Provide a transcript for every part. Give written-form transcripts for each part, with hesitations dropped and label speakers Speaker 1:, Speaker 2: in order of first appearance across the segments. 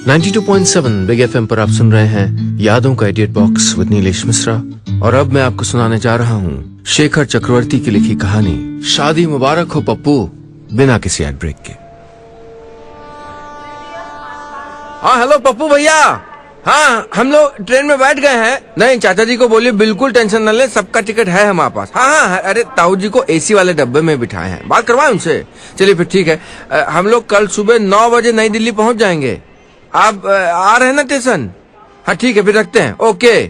Speaker 1: 92.7 big FM पर आप सुन रहे हैं यादों का edit box with Nilesh Mishra. और अब मैं आपको सुनाने जा रहा हूँ शेखर चक्रवर्ती की लिखी कहानी शादी मुबारक हो पप्पू, बिना किसी एड ब्रेक के। हाँ हेलो पप्पू भैया। हाँ हम लोग ट्रेन में बैठ गए हैं। नहीं चाचा जी को बोलिए बिल्कुल टेंशन न ले, सबका टिकट है हमारे पास। हाँ अरे ताऊ जी को एसी वाले डब्बे में बिठाए हैं, बात करवाए उनसे। चलिए फिर ठीक है, हम लोग कल सुबह 9 बजे नई दिल्ली पहुंच जाएंगे। आप आ रहे हैं ना स्टेशन? हाँ ठीक है फिर रखते हैं, ओके।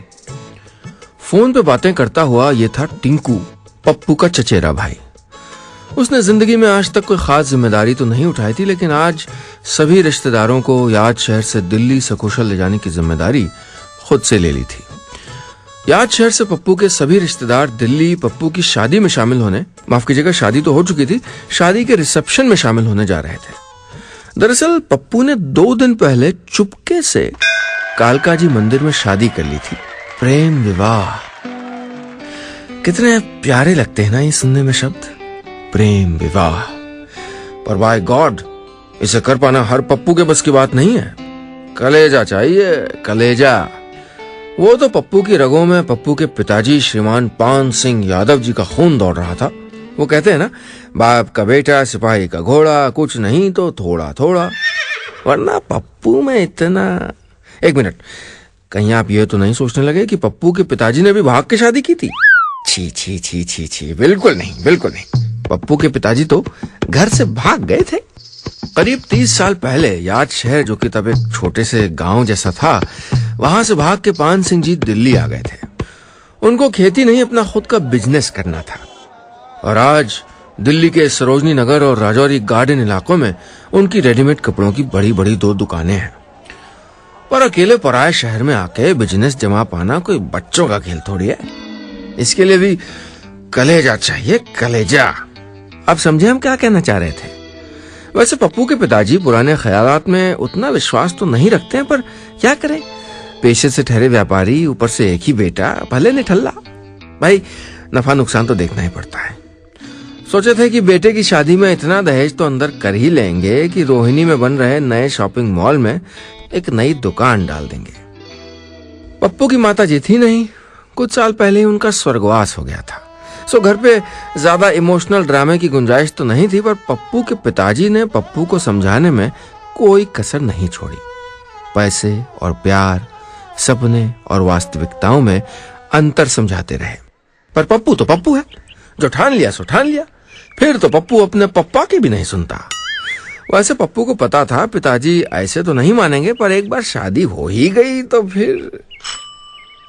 Speaker 1: फोन पे बातें करता हुआ ये था टिंकू, पप्पू का चचेरा भाई। उसने जिंदगी में आज तक कोई खास जिम्मेदारी तो नहीं उठाई थी, लेकिन आज सभी रिश्तेदारों को याद शहर से दिल्ली सकुशल ले जाने की जिम्मेदारी खुद से ले ली थी। याद शहर से पप्पू के सभी रिश्तेदार दिल्ली पप्पू की शादी में शामिल होने, माफ कीजिएगा शादी तो हो चुकी थी, शादी के रिसेप्शन में शामिल होने जा रहे थे। दरअसल पप्पू ने 2 दिन पहले चुपके से कालका जी मंदिर में शादी कर ली थी। प्रेम विवाह, कितने प्यारे लगते हैं ना ये सुनने में शब्द, प्रेम विवाह। पर बाय गॉड इसे कर पाना हर पप्पू के बस की बात नहीं है। कलेजा चाहिए, कलेजा। वो तो पप्पू की रगों में पप्पू के पिताजी श्रीमान पान सिंह यादव जी का खून दौड़ रहा था। वो कहते हैं ना, बाप का बेटा सिपाही का घोड़ा, कुछ नहीं तो थोड़ा थोड़ा। वरना पप्पू में इतना। एक मिनट, कहीं आप ये तो नहीं सोचने लगे कि पप्पू के पिताजी ने भी भाग के शादी की थी? छी छी छी छी छी, बिल्कुल नहीं बिल्कुल नहीं। पप्पू के पिताजी तो घर से भाग गए थे। करीब 30 साल पहले याद शहर, जो कि तब एक छोटे से गांव जैसा था, वहां से भाग के पान सिंह जी दिल्ली आ गए थे। उनको खेती नहीं, अपना खुद का बिजनेस करना था। और आज दिल्ली के सरोजनी नगर और राजौरी गार्डन इलाकों में उनकी रेडीमेड कपड़ों की बड़ी बड़ी 2 दुकानें हैं। पर अकेले पराए शहर में आके बिजनेस जमा पाना कोई बच्चों का खेल थोड़ी है। इसके लिए भी कलेजा चाहिए, कलेजा। अब समझे हम क्या कहना चाह रहे थे। वैसे पप्पू के पिताजी पुराने ख्यालात में उतना विश्वास तो नहीं रखते हैं, पर क्या करें, पेशे से ठहरे व्यापारी, ऊपर से एक ही बेटा, भले निठल्ला। भाई नफा नुकसान तो देखना ही पड़ता है। सोचे थे कि बेटे की शादी में इतना दहेज तो अंदर कर ही लेंगे कि रोहिणी में बन रहे नए शॉपिंग मॉल में एक नई दुकान डाल देंगे। पप्पू की माता जी थी नहीं, कुछ साल पहले ही उनका स्वर्गवास हो गया था। सो घर पे ज्यादा इमोशनल ड्रामे की गुंजाइश तो नहीं थी, पर पप्पू के पिताजी ने पप्पू को समझाने में कोई कसर नहीं छोड़ी। पैसे और प्यार, सपने और वास्तविकताओं में अंतर समझाते रहे। पर पप्पू तो पप्पू है, जो ठान लिया सो ठान लिया। फिर तो पप्पू अपने पप्पा की भी नहीं सुनता। वैसे पप्पू को पता था पिताजी ऐसे तो नहीं मानेंगे, पर एक बार शादी हो ही गई तो फिर।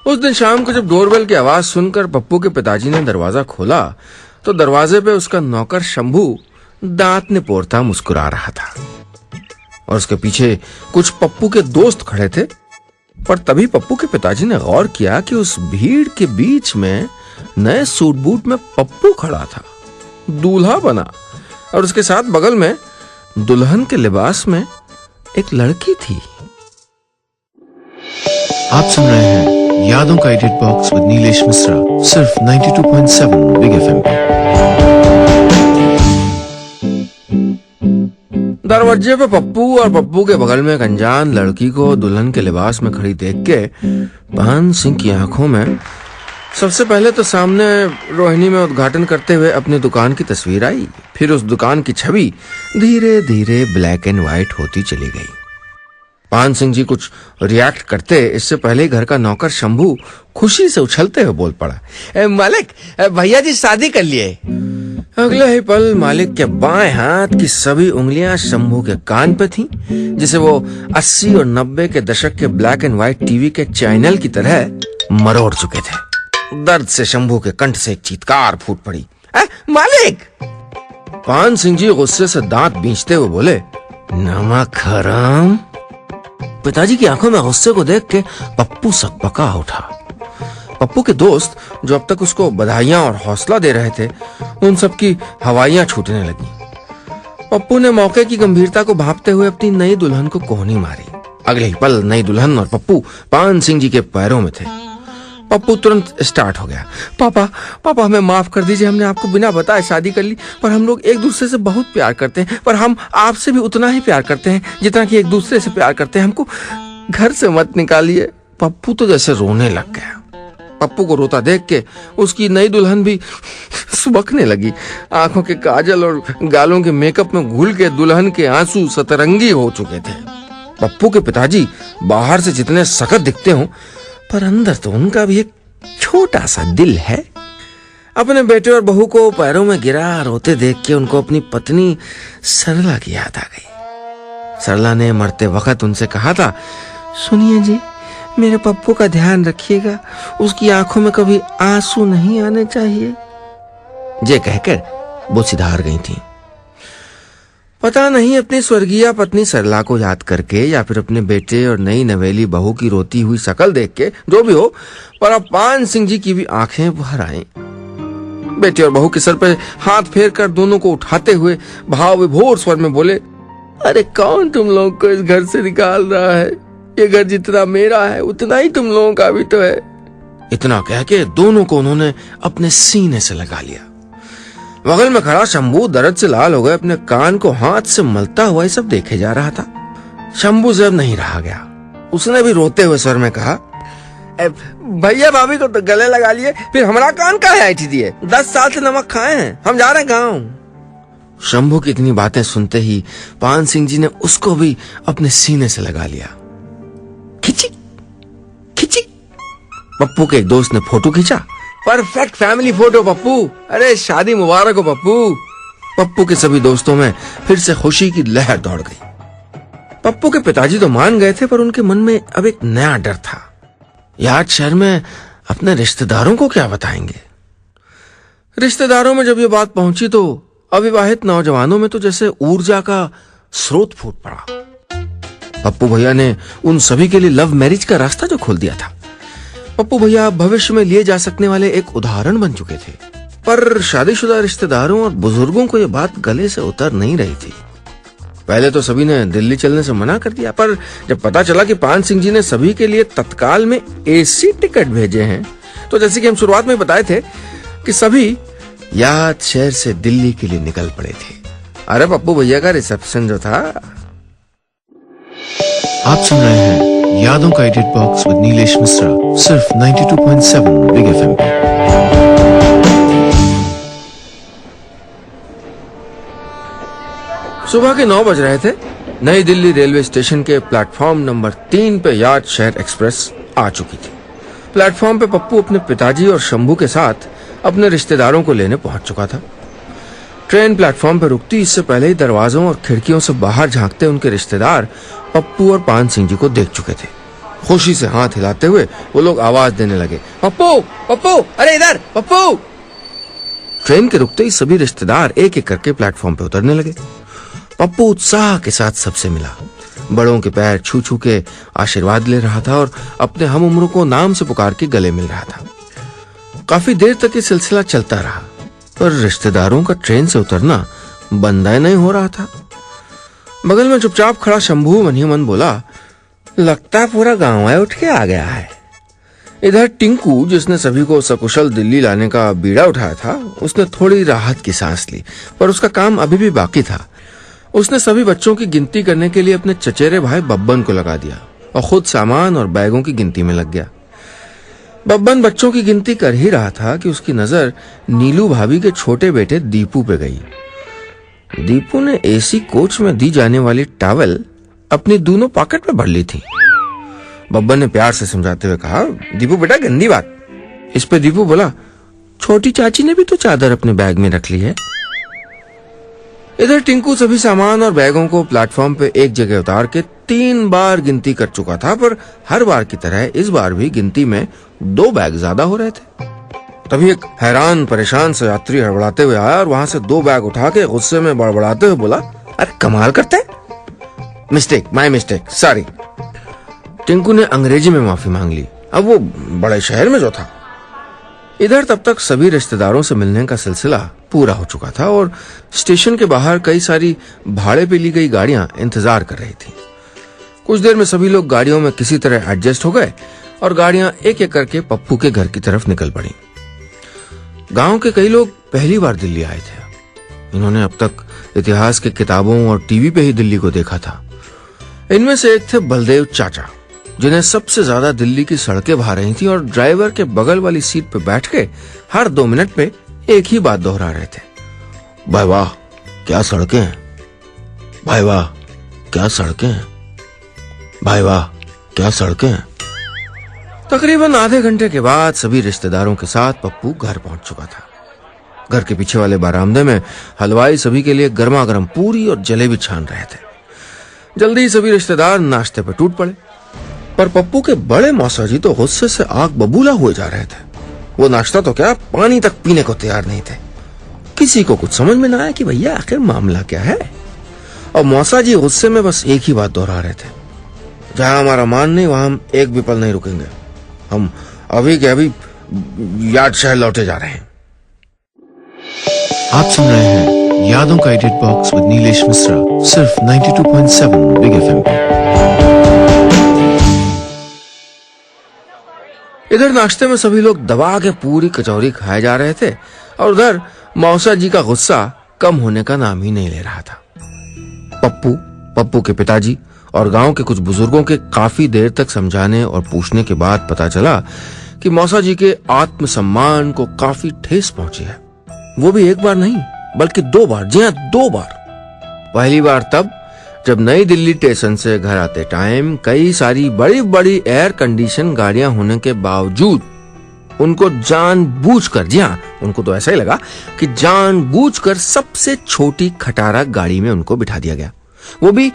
Speaker 1: उस दिन शाम को जब डोरबेल की आवाज सुनकर पप्पू के पिताजी ने दरवाजा खोला, तो दरवाजे पे उसका नौकर शंभू दांत ने पोरता मुस्कुरा रहा था। और उसके पीछे कुछ पप्पू के दोस्त खड़े थे। पर तभी पप्पू के पिताजी ने गौर किया कि उस भीड़ के बीच में नए सूट बूट में पप्पू खड़ा था, दूल्हा बना। और उसके साथ बगल में दुल्हन के लिबास में एक लड़की थी। आप सुन रहे हैं यादों का edit box with Nilesh Mishra, सिर्फ 92.7 बिग एफएम पे। दरवाजे पे पप्पू और पप्पू के बगल में एक अनजान लड़की को दुल्हन के लिबास में खड़ी देख के पान सिंह की आंखों में सबसे पहले तो सामने रोहिणी में उद्घाटन करते हुए अपनी दुकान की तस्वीर आई। फिर उस दुकान की छवि धीरे धीरे ब्लैक एंड व्हाइट होती चली गई। पान सिंह जी कुछ रिएक्ट करते इससे पहले घर का नौकर शंभू खुशी से उछलते हुए बोल पड़ा, मालिक भैया जी शादी कर लिए। अगले ही पल मालिक के बाएं हाथ की सभी उंगलियां शंभू के कान पे थीं, जिसे वो 80 और 90 के दशक के ब्लैक एंड व्हाइट टीवी के चैनल की तरह मरोड़ चुके थे। दर्द से शंभू के कंठ से एक चीत्कार फूट पड़ी, मालिक। पान सिंह जी गुस्से से दांत बींचते हुए बोले, नमक हराम। पिताजी की आंखों में गुस्से को देख के पप्पू सकपका उठा। पप्पू के दोस्त जो अब तक उसको बधाइयां और हौसला दे रहे थे, उन सब की हवाइयां छूटने लगी। पप्पू ने मौके की गंभीरता को भांपते हुए अपनी नई दुल्हन को कोहनी मारी। अगले ही पल नई दुल्हन और पप्पू पान सिंह जी के पैरों में थे। पप्पू तुरंत स्टार्ट हो गया। पापा पापा हमें माफ कर दीजिए, हमने आपको बिना बताए शादी कर ली, पर हम लोग एक दूसरे से बहुत प्यार करते हैं, पर हम आपसे भी उतना ही प्यार करते हैं जितना कि एक दूसरे से प्यार करते हैं, हमको घर से मत निकालिए। पप्पू तो जैसे रोने लग गया। पप्पू को रोता देख के उसकी नई दुल्हन भी सुबकने लगी। आंखों के काजल और गालों के मेकअप में घुल के दुल्हन के आंसू सतरंगी हो चुके थे। पप्पू के पिताजी बाहर से जितने सख्त दिखते हों, पर अंदर तो उनका भी एक छोटा सा दिल है। अपने बेटे और बहू को पैरों में गिरा रोते देख के उनको अपनी पत्नी सरला की याद आ गई। सरला ने मरते वक्त उनसे कहा था, सुनिए जी, मेरे पप्पू का ध्यान रखिएगा, उसकी आंखों में कभी आंसू नहीं आने चाहिए। ये कहकर वो सिधार गई थी। पता नहीं अपनी स्वर्गीय पत्नी सरला को याद करके या फिर अपने बेटे और नई नवेली बहू की रोती हुई शक्ल देख के, जो भी हो, पर अब पान सिंह जी की भी आंखें भर आईं। बेटे और बहू के सर पर हाथ फेर कर दोनों को उठाते हुए भाव विभोर स्वर में बोले, अरे कौन तुम लोग को इस घर से निकाल रहा है? ये घर जितना मेरा है उतना ही तुम लोगों का भी तो है। इतना कह के दोनों को उन्होंने अपने सीने से लगा लिया। बगल में खड़ा शंभू दर्द से लाल हो गए, अपने कान को हाथ से मलता हुआ ये सब देखे जा रहा था। शंभू से अब नहीं रहा गया, उसने भी रोते हुए स्वर में कहा, भैया भाभी को तो गले लगा लिए, फिर हमारा कान काहे ऐठी दिए? 10 साल से नमक खाए हैं, हम जा रहे हैं गाँव। शंभू की इतनी बातें सुनते ही पान सिंह जी ने उसको भी अपने सीने से लगा लिया। खिची खिची। पप्पू के एक दोस्त ने फोटो खींचा, परफेक्ट फैमिली फोटो पप्पू, अरे शादी मुबारक हो पप्पू। पप्पू के सभी दोस्तों में फिर से खुशी की लहर दौड़ गई। पप्पू के पिताजी तो मान गए थे, पर उनके मन में अब एक नया डर था। यार शहर में अपने रिश्तेदारों को क्या बताएंगे? रिश्तेदारों में जब ये बात पहुंची तो अविवाहित नौजवानों में तो जैसे ऊर्जा का स्रोत फूट पड़ा। पप्पू भैया ने उन सभी के लिए लव मैरिज का रास्ता जो खोल दिया था। पप्पू भैया भविष्य में लिए जा सकने वाले एक उदाहरण बन चुके थे, पर शादीशुदा रिश्तेदारों और बुजुर्गों को यह बात गले से उतर नहीं रही थी। पहले तो सभी ने दिल्ली चलने से मना कर दिया, पर जब पता चला कि पान सिंह जी ने सभी के लिए तत्काल में एसी टिकट भेजे हैं, तो जैसे कि हम शुरुआत में बताए थे कि सभी याद शहर से दिल्ली के लिए निकल पड़े थे। अरे पप्पू भैया का रिसेप्शन जो था।
Speaker 2: आप सुन रहे हैं यादों का edit box with Nilesh Mishra, सिर्फ 92.7 बिग एफएम पे।
Speaker 1: सुबह के 9 बज रहे थे। नई दिल्ली रेलवे स्टेशन के प्लेटफॉर्म नंबर 3 पे याद शहर एक्सप्रेस आ चुकी थी। प्लेटफॉर्म पे पप्पू अपने पिताजी और शंभू के साथ अपने रिश्तेदारों को लेने पहुंच चुका था। ट्रेन प्लेटफॉर्म पर रुकती इससे पहले ही दरवाजों और खिड़कियों से बाहर झांकते उनके रिश्तेदार पप्पू और पान सिंह जी को देख चुके थे। खुशी से हाथ हिलाते हुए वो लोग आवाज देने लगे, पप्पू पप्पू, अरे इधर पप्पू। ट्रेन के रुकते ही सभी रिश्तेदार एक एक करके प्लेटफॉर्म पे उतरने लगे। पप्पू उत्साह के साथ सबसे मिला, बड़ों के पैर छू छू के आशीर्वाद ले रहा था और अपने हम उम्रों को नाम से पुकार के गले मिल रहा था। काफी देर तक ये सिलसिला चलता रहा, पर रिश्तेदारों का ट्रेन से उतरना बंद नहीं हो रहा था। बगल में चुपचाप खड़ा शंभू मन ही मन बोला, लगता है पूरा गांव उठ के आ गया है। इधर टिंकू, जिसने सभी को सकुशल दिल्ली लाने का बीड़ा उठाया था, उसने थोड़ी राहत की सांस ली, पर उसका काम अभी भी बाकी था। उसने सभी बच्चों की गिनती करने के लिए अपने चचेरे भाई बब्बन को लगा दिया और खुद सामान और बैगों की गिनती में लग गया। बब्बन बच्चों की गिनती कर ही रहा था कि उसकी नजर नीलू भाभी के छोटे बेटे दीपू पे गई। दीपू ने एसी कोच में दी जाने वाली टॉवल अपनी दोनों पॉकेट में भर ली थी। बब्बन ने प्यार से समझाते हुए कहा, दीपू बेटा गंदी बात। इस पे दीपू बोला, छोटी चाची ने भी तो चादर अपने बैग में रख ली है। इधर टिंकू सभी सामान और बैगों को प्लेटफॉर्म पे एक जगह उतार के 3 बार गिनती कर चुका था, पर हर बार की तरह इस बार भी गिनती में 2 बैग ज्यादा हो रहे थे। तभी एक हैरान परेशान से यात्री हड़बड़ाते हुए आया और वहां से 2 बैग उठा के गुस्से में बड़बड़ाते हुए बोला, अरे कमाल करते, mistake, my mistake, sorry. Tinku ने अंग्रेजी में माफी मांग ली, अब वो बड़े शहर में जो था। इधर तब तक सभी रिश्तेदारों से मिलने का सिलसिला पूरा हो चुका था और स्टेशन के बाहर कई सारी भाड़े पे ली गई गाड़ियां इंतजार कर रही थी। कुछ देर में सभी लोग गाड़ियों में किसी तरह एडजस्ट हो गए और गाड़ियां एक एक करके पप्पू के घर की तरफ निकल पड़ी। गांव के कई लोग पहली बार दिल्ली आए थे। इन्होंने अब तक इतिहास की किताबों और टीवी पे ही दिल्ली को देखा था। इनमें से एक थे बलदेव चाचा, जिन्हें सबसे ज्यादा दिल्ली की सड़कें भा रही थी और ड्राइवर के बगल वाली सीट पे बैठ के हर 2 मिनट पे एक ही बात दोहरा रहे थे, भाई वाह क्या सड़कें हैं, भाई वाह क्या सड़कें हैं, भाई वाह क्या सड़कें हैं। तकरीबन आधे घंटे के बाद सभी रिश्तेदारों के साथ पप्पू घर पहुंच चुका था। घर के पीछे वाले बारामदे में हलवाई सभी के लिए गर्मा गर्म पूरी और जलेबी छान रहे थे। जल्दी ही सभी रिश्तेदार नाश्ते पर टूट पड़े, पर पप्पू के बड़े मौसा जी तो गुस्से से आग बबूला हुए जा रहे थे। वो नाश्ता तो क्या, पानी तक पीने को तैयार नहीं थे। किसी को कुछ समझ में ना आया कि भैया आखिर मामला क्या है। और मौसा जी गुस्से में बस एक ही बात दोहरा रहे थे, जहां हमारा मान नहीं वहां हम एक भी पल नहीं रुकेंगे। हम अभी के अभी याद शहर लौटे जा रहे हैं।
Speaker 2: आप सुन रहे हैं यादों का edit box with Nilesh Mishra, सिर्फ 92.7 बिग एफएम पे।
Speaker 1: इधर नाश्ते में सभी लोग दबा के पूरी कचौरी खाए जा रहे थे और उधर मौसा जी का गुस्सा कम होने का नाम ही नहीं ले रहा था। पप्पू के पिताजी और गांव के कुछ बुजुर्गों के काफी देर तक समझाने और पूछने के बाद पता चला कि मौसा जी के आत्मसम्मान को काफी ठेस पहुंची है। वो भी एक बार नहीं बल्कि 2 बार, जी हाँ 2 बार। पहली बार तब जब नई दिल्ली स्टेशन से घर आते टाइम कई सारी बड़ी बड़ी एयर कंडीशन गाड़ियां होने के बावजूद उनको जानबूझकर, जी हाँ उनको तो ऐसा ही लगा कि जानबूझकर सबसे छोटी खटारा गाड़ी में उनको बिठा दिया गया। वो भी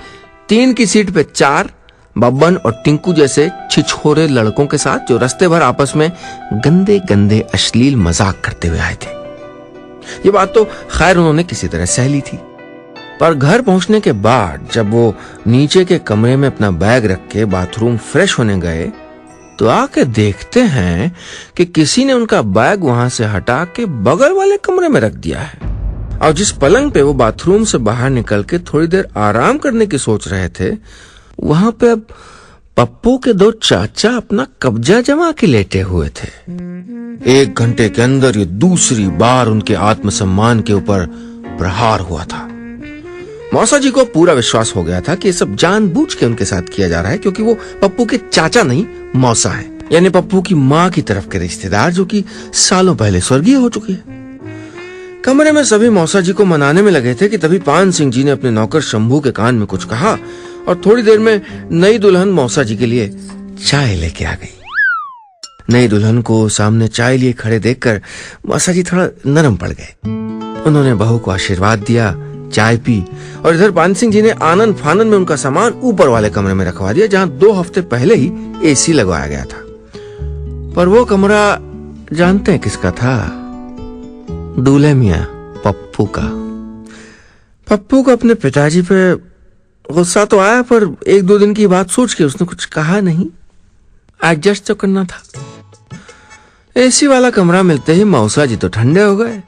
Speaker 1: 3 की सीट पे 4 बब्बन और टिंकू जैसे छिछोरे लड़कों के साथ, जो रास्ते भर आपस में गंदे गंदे अश्लील मजाक करते हुए आए थे। ये बात तो खैर उन्होंने किसी तरह सह ली थी, पर घर पहुंचने के बाद जब वो नीचे के कमरे में अपना बैग रख के बाथरूम फ्रेश होने गए तो आके देखते हैं कि किसी ने उनका बैग वहां से हटा के बगल वाले कमरे में रख दिया है। और जिस पलंग पे वो बाथरूम से बाहर निकल के थोड़ी देर आराम करने की सोच रहे थे, वहां पे अब पप्पू के 2 चाचा अपना कब्जा जमा के लेटे हुए थे। 1 घंटे के अंदर ये दूसरी बार उनके आत्मसम्मान के ऊपर प्रहार हुआ था। मौसा जी को पूरा विश्वास हो गया था कि ये सब जानबूझ के उनके साथ किया जा रहा है, क्योंकि वो पप्पू के चाचा नहीं मौसा है, यानी पप्पू की माँ की तरफ के रिश्तेदार, जो कि सालों पहले स्वर्गीय हो चुकी है। कमरे में सभी मौसा जी को मनाने में लगे थे कि तभी पान सिंह जी ने अपने नौकर शंभू के कान में कुछ कहा और थोड़ी देर में नई दुल्हन मौसा जी के लिए चाय लेके आ गई। नई दुल्हन को सामने चाय लिए खड़े देखकर मौसा जी थोड़ा नरम पड़ गए। उन्होंने बहू को आशीर्वाद दिया, चाय पी और इधर पान सिंह जी ने आनंद फानन में उनका सामान ऊपर वाले कमरे में रखवा दिया, जहां 2 हफ्ते पहले ही एसी लगवाया गया था। पर वो कमरा जानते हैं किसका था? दूल्हे मियां पप्पू का। पप्पू को अपने पिताजी पे गुस्सा तो आया, पर 1-2 दिन की बात सोच के उसने कुछ कहा नहीं, एडजस्ट तो करना था। एसी वाला कमरा मिलते ही मौसा जी तो ठंडे हो गए,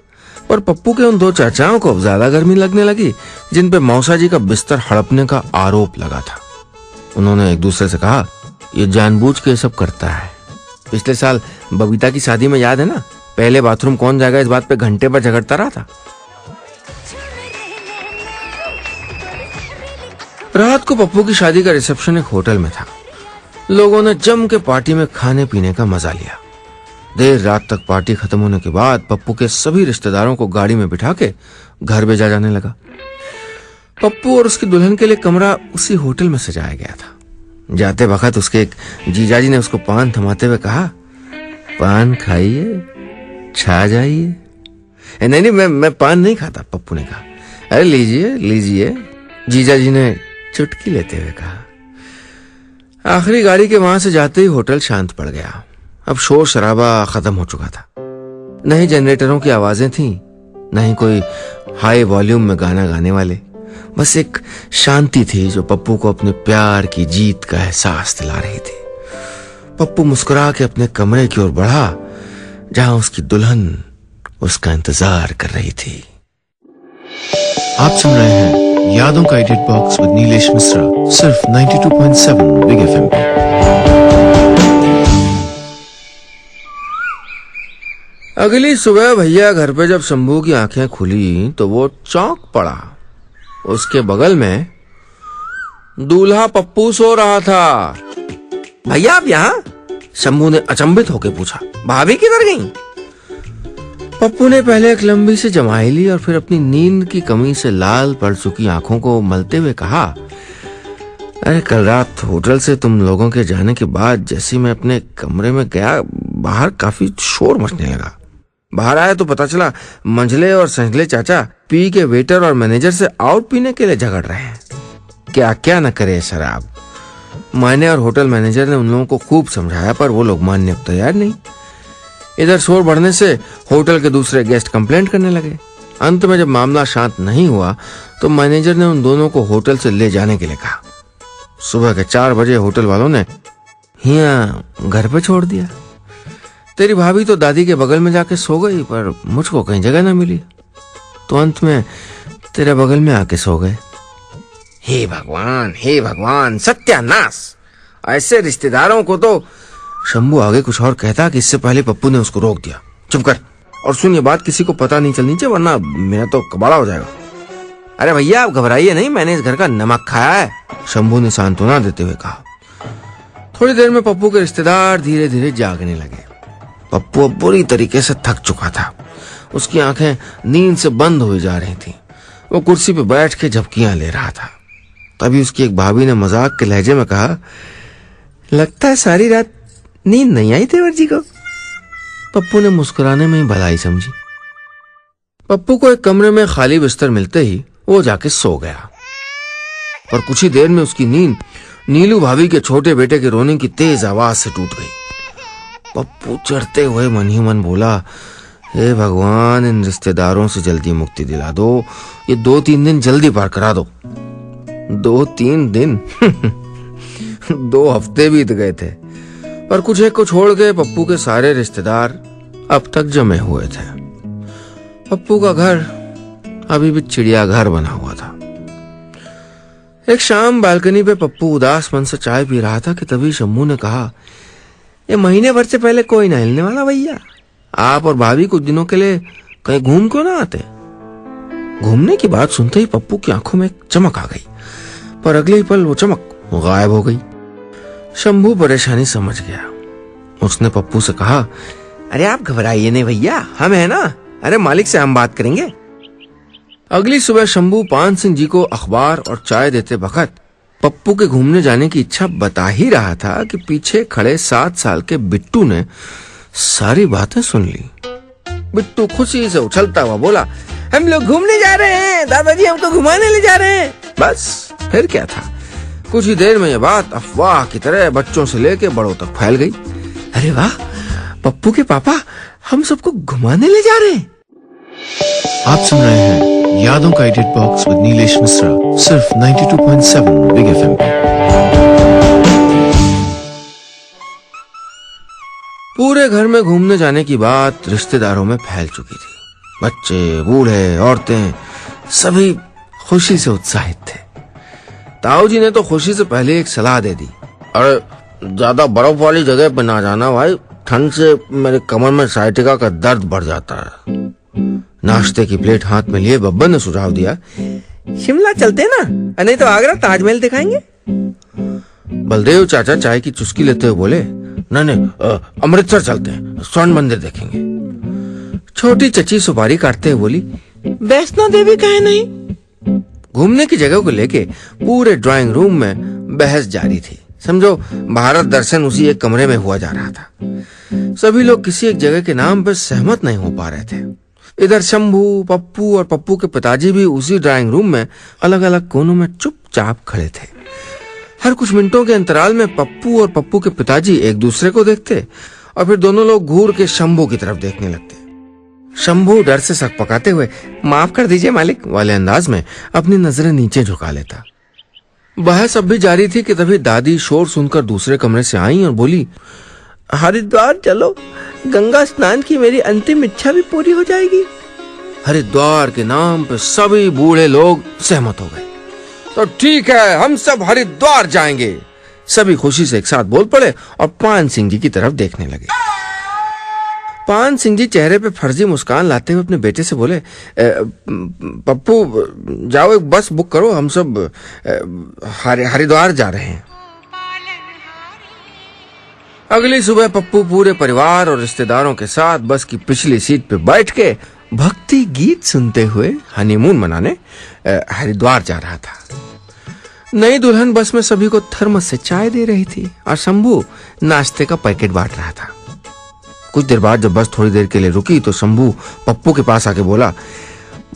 Speaker 1: पर पप्पू के उन 2 चाचाओं को अब ज्यादा गर्मी लगने लगी, जिन पे मौसा जी का बिस्तर हड़पने का आरोप लगा था। उन्होंने एक दूसरे से कहा, ये जानबूझ के सब करता है। पिछले साल बबीता की शादी में याद है ना, पहले बाथरूम कौन जाएगा इस बात पे घंटे पर झगड़ता रहा था। रात को पप्पू की शादी का रिसेप्शन एक होटल में था। लोगों ने जम के पार्टी में खाने पीने का मजा लिया। देर रात तक पार्टी खत्म होने के बाद पप्पू के सभी रिश्तेदारों को गाड़ी में बिठा के घर भेजा जाने लगा। पप्पू और उसकी दुल्हन के लिए कमरा उसी होटल में सजाया गया था। जाते वक्त उसके एक जीजाजी ने उसको पान थमाते हुए कहा, पान खाइए, छा जाइए। नहीं, मैं पान नहीं खाता, पप्पू ने कहा। अरे लीजिए लीजिए, जीजाजी ने चुटकी लेते हुए कहा। आखिरी गाड़ी के वहां से जाते ही होटल शांत पड़ गया। अब शोर शराबा खत्म हो चुका था। न ही जनरेटरों की आवाजें थीं, न ही कोई हाई वॉल्यूम में गाना गाने वाले। बस एक शांति थी जो पप्पू को अपने प्यार की जीत का एहसास दिला रही थी। पप्पू मुस्कुरा के अपने कमरे की ओर बढ़ा, जहां उसकी दुल्हन उसका इंतजार कर रही थी।
Speaker 2: आप सुन रहे हैं यादों का edit box with Nilesh Mishra, सिर्फ 92.7 बिग एफएम पे।
Speaker 1: अगली सुबह भैया घर पे जब शंभू की आंखें खुली तो वो चौंक पड़ा। उसके बगल में दूल्हा पप्पू सो रहा था। भैया आप यहाँ? शंभू ने अचंभित होकर पूछा। भाभी किधर गई? पप्पू ने पहले एक लंबी सी जमाई ली और फिर अपनी नींद की कमी से लाल पड़ चुकी आंखों को मलते हुए कहा, अरे कल रात होटल से तुम लोगों के जाने के बाद जैसे मैं अपने कमरे में गया, बाहर काफी शोर मचने लगा। बाहर आया तो पता चला मंझले और संझले चाचा पी के वेटर और मैनेजर से और पीने के लिए झगड़ रहे हैं। क्या क्या न करे शराब। मैंने और होटल मैनेजर ने उन लोगों को खूब समझाया पर वो लोग मानने को तैयार नहीं। इधर शोर बढ़ने से होटल के दूसरे गेस्ट कंप्लेंट करने लगे। अंत में जब मामला शांत नहीं हुआ तो मैनेजर ने उन दोनों को होटल से ले जाने के लिए कहा। सुबह के 4 बजे होटल वालों ने हिया घर पे छोड़ दिया। तेरी भाभी तो दादी के बगल में जाके सो गई पर मुझको कहीं जगह ना मिली, तो अंत में तेरे बगल में आके सो गए। हे भगवान, सत्यानाश! ऐसे रिश्तेदारों को तो। शंभू आगे कुछ और कहता कि इससे पहले पप्पू ने उसको रोक दिया। चुप कर, और सुन, ये बात किसी को पता नहीं चलनी चाहिए वरना मेरा तो कबाड़ा हो जाएगा। अरे भैया आप घबराइए नहीं, मैंने इस घर का नमक खाया है, शंभू ने सांत्वना देते हुए कहा। थोड़ी देर में पप्पू के रिश्तेदार धीरे धीरे जागने लगे। पप्पू अब बुरी तरीके से थक चुका था। उसकी आंखें नींद से बंद हुई जा रही थी। वो कुर्सी पे बैठ के झपकियां ले रहा था। तभी उसकी एक भाभी ने मजाक के लहजे में कहा, लगता है सारी रात नींद नहीं आई तेवर जी को। पप्पू ने मुस्कुराने में ही भलाई समझी। पप्पू को एक कमरे में खाली बिस्तर मिलते ही वो जाके सो गया। पर कुछ ही देर में उसकी नींद नीलू भाभी के छोटे बेटे के रोने की तेज आवाज से टूट गई। पप्पू चढ़ते हुए मन ही मन बोला, हे भगवान, इन रिश्तेदारों से जल्दी मुक्ति दिला दो, ये 2-3 दिन जल्दी पार करा दो। 2-3 दिन 2 हफ्ते बीत गए थे, पर कुछ एक को छोड़ के पप्पू के सारे रिश्तेदार अब तक जमे हुए थे। पप्पू का घर अभी भी चिड़ियाघर बना हुआ था। एक शाम बालकनी पे पप्पू उदास मन से चाय पी रहा था कि तभी शंभू ने कहा, ये महीने भर से पहले कोई ना हिलने वाला भैया, आप और भाभी कुछ दिनों के लिए कहीं घूम क्यों ना आते? घूमने की बात सुनते ही पप्पू की आंखों में एक चमक आ गई, पर अगले ही पल वो चमक गायब हो गई। शंभू परेशानी समझ गया। उसने पप्पू से कहा, अरे आप घबराइए नहीं भैया, हम है ना, अरे मालिक से हम बात करेंगे। अगली सुबह शंभू पान सिंह जी को अखबार और चाय देते वक्त पप्पू के घूमने जाने की इच्छा बता ही रहा था कि पीछे खड़े 7 साल के बिट्टू ने सारी बातें सुन ली। बिट्टू खुशी से उछलता हुआ बोला, हम लोग घूमने जा रहे हैं, दादाजी हमको घुमाने ले जा रहे हैं। बस फिर क्या था, कुछ ही देर में यह बात अफवाह की तरह बच्चों से लेके बड़ों तक फैल गई। अरे वाह, पप्पू के पापा हम सबको घुमाने ले जा रहे हैं।
Speaker 2: आप सुन रहे हैं यादों का edit box with Nilesh Mishra, सिर्फ 92.7 बिग FM पे।
Speaker 1: पूरे घर में घूमने जाने की बात रिश्तेदारों में फैल चुकी थी। बच्चे, बूढ़े, औरतें सभी खुशी से उत्साहित थे। ताऊ जी ने तो खुशी से पहले एक सलाह दे दी, अरे ज्यादा बर्फ वाली जगह पे ना जाना भाई, ठंड से मेरे कमर में साइटिका का दर्द बढ़ जाता है। नाश्ते की प्लेट हाथ में लिए बब्बन ने सुझाव दिया, शिमला चलते ना, नहीं तो आगरा ताजमहल दिखाएंगे। बलदेव चाचा चाय की चुस्की लेते हुए बोले, नहीं अमृतसर चलते हैं, स्वर्ण मंदिर देखेंगे। छोटी चची सुपारी काटते हुए बोली, वैष्णो देवी काहे नहीं। घूमने की जगह को लेके पूरे ड्राइंग रूम में बहस जारी थी। समझो भारत दर्शन उसी एक कमरे में हुआ जा रहा था। सभी लोग किसी एक जगह के नाम पर सहमत नहीं हो पा रहे थे। इधर शंभू, पप्पू और पप्पू के पिताजी भी उसी ड्राइंग रूम में अलग अलग कोनों में चुपचाप खड़े थे। हर कुछ मिनटों के अंतराल में पप्पू और पप्पू के पिताजी एक दूसरे को देखते और फिर दोनों लोग घूर के शंभू की तरफ देखने लगते। शंभू डर से सकपकाते हुए माफ कर दीजिए मालिक वाले अंदाज में अपनी नजरें नीचे झुका लेता। बहस अब भी जारी थी कि तभी दादी शोर सुनकर दूसरे कमरे से आई और बोली, हरिद्वार चलो, गंगा स्नान की मेरी अंतिम इच्छा भी पूरी हो जाएगी। हरिद्वार के नाम पे सभी बूढ़े लोग सहमत हो गए। तो ठीक है, हम सब हरिद्वार जाएंगे। सभी खुशी से एक साथ बोल पड़े और पान सिंह जी की तरफ देखने लगे। पान सिंह जी चेहरे पे फर्जी मुस्कान लाते हुए अपने बेटे से बोले, पप्पू जाओ एक बस बुक करो, हम सब हरिद्वार जा रहे हैं। अगली सुबह पप्पू पूरे परिवार और रिश्तेदारों के साथ बस की पिछली सीट पे बैठ के भक्ति गीत सुनते हुए हनीमून मनाने हरिद्वार जा रहा था। नई दुल्हन बस में सभी को थर्मस से चाय दे रही थी और शंभू नाश्ते का पैकेट बांट रहा था। कुछ देर बाद जब बस थोड़ी देर के लिए रुकी तो शंभू पप्पू के पास आके बोला,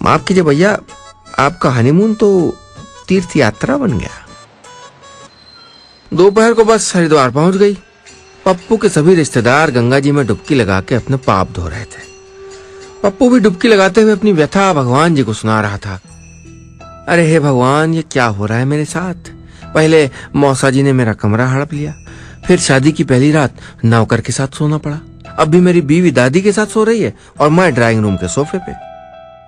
Speaker 1: माफ कीजिए भैया, आपका हनीमून तो तीर्थ यात्रा बन गया। दोपहर को बस हरिद्वार पहुंच गई। पप्पू के सभी रिश्तेदार गंगा जी में डुबकी लगा के अपने पाप धो रहे थे। पप्पू भी डुबकी लगाते हुए अपनी व्यथा भगवान जी को सुना रहा था। अरे हे भगवान, ये क्या हो रहा है मेरे साथ? पहले मौसा जी ने मेरा कमरा हड़प लिया, फिर शादी की पहली रात नौकर के साथ सोना पड़ा, अब भी मेरी बीवी दादी के साथ सो रही है और मैं ड्राइंग रूम के सोफे पे।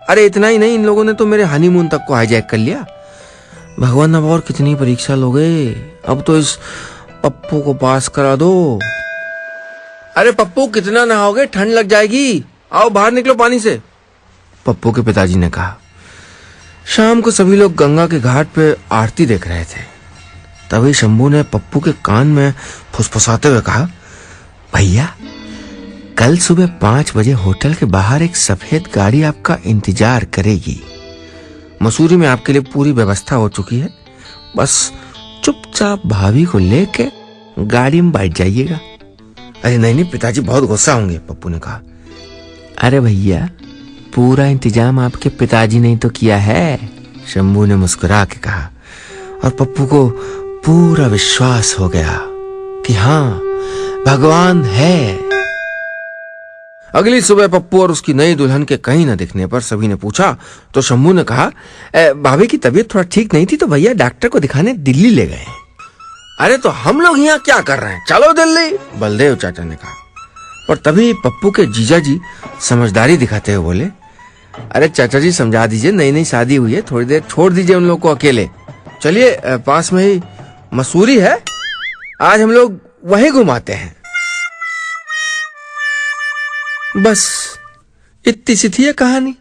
Speaker 1: अरे इतना ही नहीं, इन लोगों ने तो मेरे हनीमून तक को हाईजैक कर लिया। भगवान अब और कितनी परीक्षा लोगे? अब तो इस पप्पू को पास करा दो। अरे पप्पू, कितना नहाओगे? ठंड लग जाएगी, आओ बाहर निकलो पानी से, पप्पू के पिताजी ने कहा। शाम को सभी लोग गंगा के घाट पे आरती देख रहे थे। तभी शंभू ने पप्पू के कान में फुसफुसाते हुए कहा, भैया, कल सुबह 5 बजे होटल के बाहर एक सफेद गाड़ी आपका इंतजार करेगी। मसूरी में आपके लिए पूरी व्यवस्था हो चुकी है, बस चुपचाप भाभी को लेके गाड़ी में बैठ जाइएगा। अरे नहीं, पिताजी बहुत गुस्सा होंगे, पप्पू ने कहा। अरे भैया, पूरा इंतजाम आपके पिताजी ने तो किया है, शंभू ने मुस्कुरा के कहा। और पप्पू को पूरा विश्वास हो गया कि हाँ, भगवान है। अगली सुबह पप्पू और उसकी नई दुल्हन के कहीं न दिखने पर सभी ने पूछा तो शंभू ने कहा, भाभी की तबीयत थोड़ा ठीक नहीं थी तो भैया डॉक्टर को दिखाने दिल्ली ले गए। अरे तो हम लोग यहाँ क्या कर रहे हैं, चलो दिल्ली, बलदेव चाचा ने कहा। और तभी पप्पू के जीजा जी समझदारी दिखाते हुए बोले, अरे चाचा जी समझा दीजिए, नई नई शादी हुई है, थोड़ी देर छोड़ दीजिए उन लोग को अकेले। चलिए, पास में ही मसूरी है, आज हम लोग वहीं घुमाते हैं। बस इतनी सी थी ये कहानी।